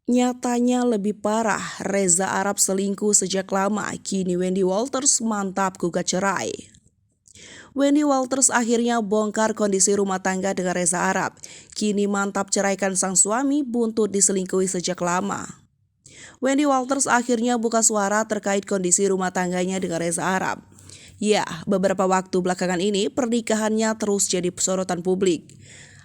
Nyatanya lebih parah, Reza Arab selingkuh sejak lama, kini Wendy Walters mantap gugat cerai. Wendy Walters akhirnya bongkar kondisi rumah tangga dengan Reza Arab. Kini mantap ceraikan sang suami buntut diselingkuhi sejak lama. Wendy Walters akhirnya buka suara terkait kondisi rumah tangganya dengan Reza Arab. Ya, beberapa waktu belakangan ini pernikahannya terus jadi sorotan publik.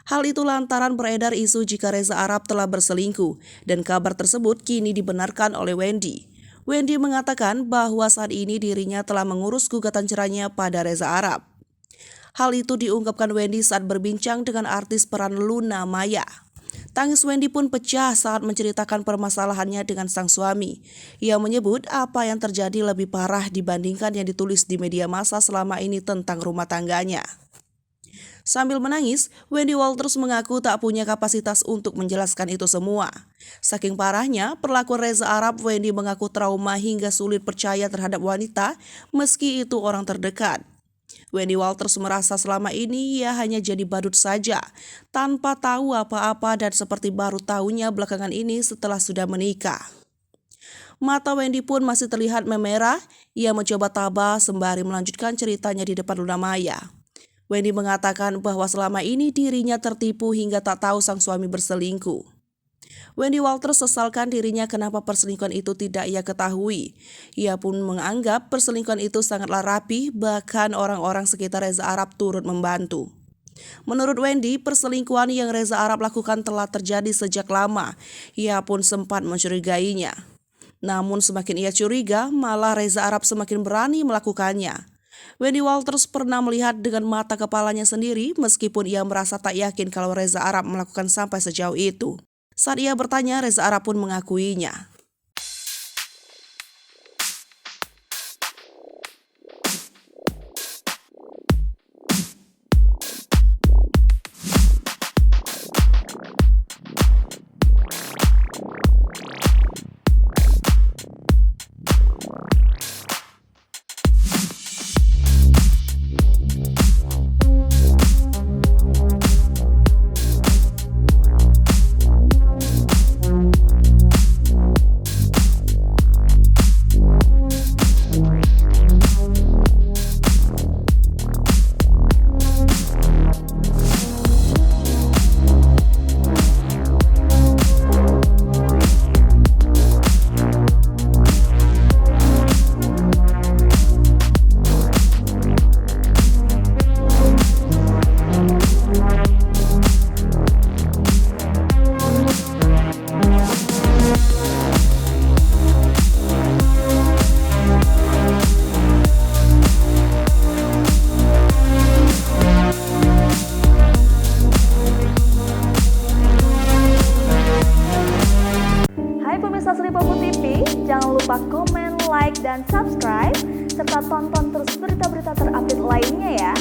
Hal itu lantaran beredar isu jika Reza Arab telah berselingkuh dan kabar tersebut kini dibenarkan oleh Wendy. Wendy mengatakan bahwa saat ini dirinya telah mengurus gugatan cerainya pada Reza Arab. Hal itu diungkapkan Wendy saat berbincang dengan artis peran Luna Maya. Tangis Wendy pun pecah saat menceritakan permasalahannya dengan sang suami. Ia menyebut apa yang terjadi lebih parah dibandingkan yang ditulis di media massa selama ini tentang rumah tangganya. Sambil menangis, Wendy Walters mengaku tak punya kapasitas untuk menjelaskan itu semua. Saking parahnya, perlakuan Reza Arab, Wendy mengaku trauma hingga sulit percaya terhadap wanita meski itu orang terdekat. Wendy Walters merasa selama ini ia hanya jadi badut saja, tanpa tahu apa-apa dan seperti baru tahunya belakangan ini setelah sudah menikah. Mata Wendy pun masih terlihat memerah, ia mencoba tabah sembari melanjutkan ceritanya di depan Luna Maya. Wendy mengatakan bahwa selama ini dirinya tertipu hingga tak tahu sang suami berselingkuh. Wendy Walters sesalkan dirinya kenapa perselingkuhan itu tidak ia ketahui. Ia pun menganggap perselingkuhan itu sangatlah rapi, bahkan orang-orang sekitar Reza Arab turut membantu. Menurut Wendy, perselingkuhan yang Reza Arab lakukan telah terjadi sejak lama. Ia pun sempat mencurigainya. Namun semakin ia curiga, malah Reza Arab semakin berani melakukannya. Wendy Walters pernah melihat dengan mata kepalanya sendiri meskipun ia merasa tak yakin kalau Reza Arab melakukan sampai sejauh itu. Saat ia bertanya, Reza Arab pun mengakuinya. Hai pemirsa Sri Popo TV, jangan lupa komen, like, dan subscribe, serta tonton terus berita-berita terupdate lainnya ya.